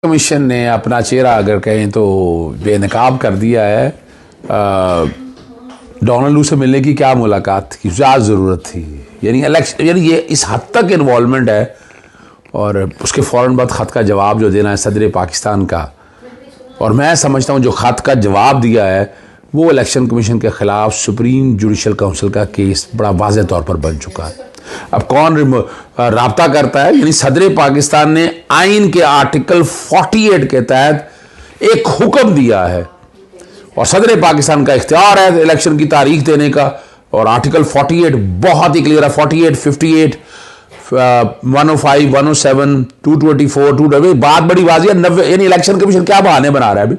Commission ने अपना चेहरा अगर कहें तो बेनकाब कर दिया है। डोनाल्ड लू से मिलने की क्या मुलाकात की ज़्यादा ज़रूरत थी, यानी इलेक्शन, यानी ये इस हद तक इन्वॉल्वमेंट है। और उसके फ़ौरन बाद ख़त का जवाब जो देना है सदर पाकिस्तान का, और मैं समझता हूँ जो ख़त का जवाब दिया है वो इलेक्शन कमीशन के ख़िलाफ़ सुप्रीम जुडिशल काउंसिल का केस बड़ा वाज़ेह तौर पर बन चुका है। अब कौन राब्ता करता है, यानी सदर पाकिस्तान ने आइन के आर्टिकल 48 के तहत एक हुक्म दिया है और सदर पाकिस्तान का इख्तियार है इलेक्शन की तारीख देने का। और आर्टिकल 48 बहुत ही क्लियर है, 48, 58, 105, 107, 224, 2, बात बड़ी वाज़ेह है। 90, यानी इलेक्शन कमीशन क्या बहाने बना रहा है अभी।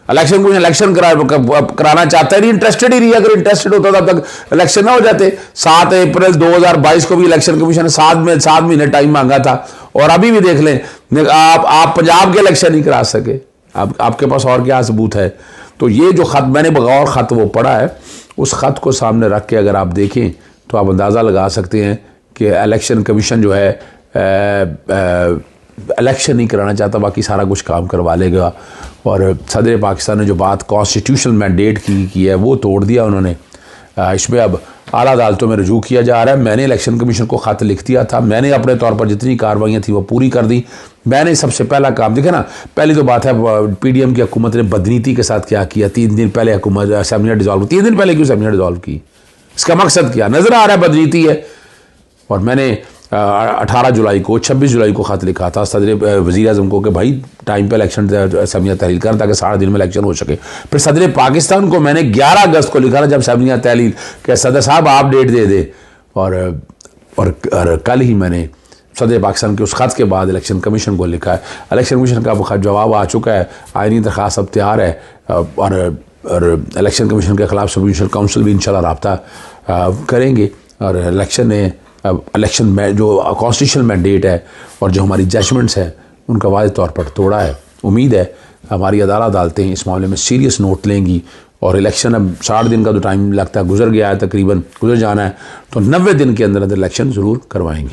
इलेक्शन कमीशन इलेक्शन कराना चाहता है, नहीं इंटरेस्टेड ही नहीं। अगर इंटरेस्टेड होता तब तक इलेक्शन ना हो जाते। 7 अप्रैल 2022 को भी इलेक्शन कमीशन ने 7 महीने टाइम मांगा था, और अभी भी देख लें आप पंजाब के इलेक्शन नहीं करा सके। आपके पास और क्या सबूत है। तो ये जो खत मैंने बगौर खत वो पढ़ा है, उस खत को सामने रख के अगर आप देखें तो आप अंदाज़ा लगा सकते हैं कि इलेक्शन कमीशन जो है इलेक्शन नहीं कराना चाहता, बाकी सारा कुछ काम करवा लेगा। और सदर पाकिस्तान ने जो बात कॉन्स्टिट्यूशनल मैंडेट की है वो तोड़ दिया उन्होंने। इसमें अब आला अदालतों में रजू किया जा रहा है। मैंने इलेक्शन कमीशन को ख़त लिख दिया था, मैंने अपने तौर पर जितनी कार्रवाइयाँ थी वो पूरी कर दी। मैंने सबसे पहला काम देखे ना, पहली तो बात है PDM की हुकूमत ने बदनीति के साथ क्या किया। 3 दिन पहले हुकूमत असेंबली डिज़ोल्व, 3 दिन पहले क्यों असेंबली डिज़ोल्व की, इसका मकसद क्या नज़र आ रहा है, बदनीति है। और मैंने 18 जुलाई को 26 जुलाई को ख़त लिखा था सदर वज़ीर आज़म को कि भाई टाइम पे इलेक्शन असम्बलियाँ तहलील कर ताकि 60 दिन में इलेक्शन हो सके। फिर सदर पाकिस्तान को मैंने 11 अगस्त को लिखा था जब असम्बलियाँ तहलील कि सदर साहब आप डेट दे दे। और कल ही मैंने सदर पाकिस्तान के उस ख़त के बाद इलेक्शन कमीशन को लिखा है। इलेक्शन कमीशन का जवाब आ चुका है, आइनी दरख्वास्त अब तैयार है। और इलेक्शन कमीशन के ख़िलाफ़ सुप्रीम जुडिशल काउंसिल भी इंशाल्लाह राब्ता करेंगे। और इलेक्शन में जो कॉन्स्टिट्यूशनल मैंडेट है और जो हमारी जजमेंट्स हैं उनका वाज़ेह तौर पर तोड़ा है। उम्मीद है हमारी अदालतें इस मामले में सीरियस नोट लेंगी और इलेक्शन अब 60 दिन का जो टाइम लगता है गुजर गया है, तकरीबन गुजर जाना है, तो 90 दिन के अंदर इलेक्शन ज़रूर करवाएंगी।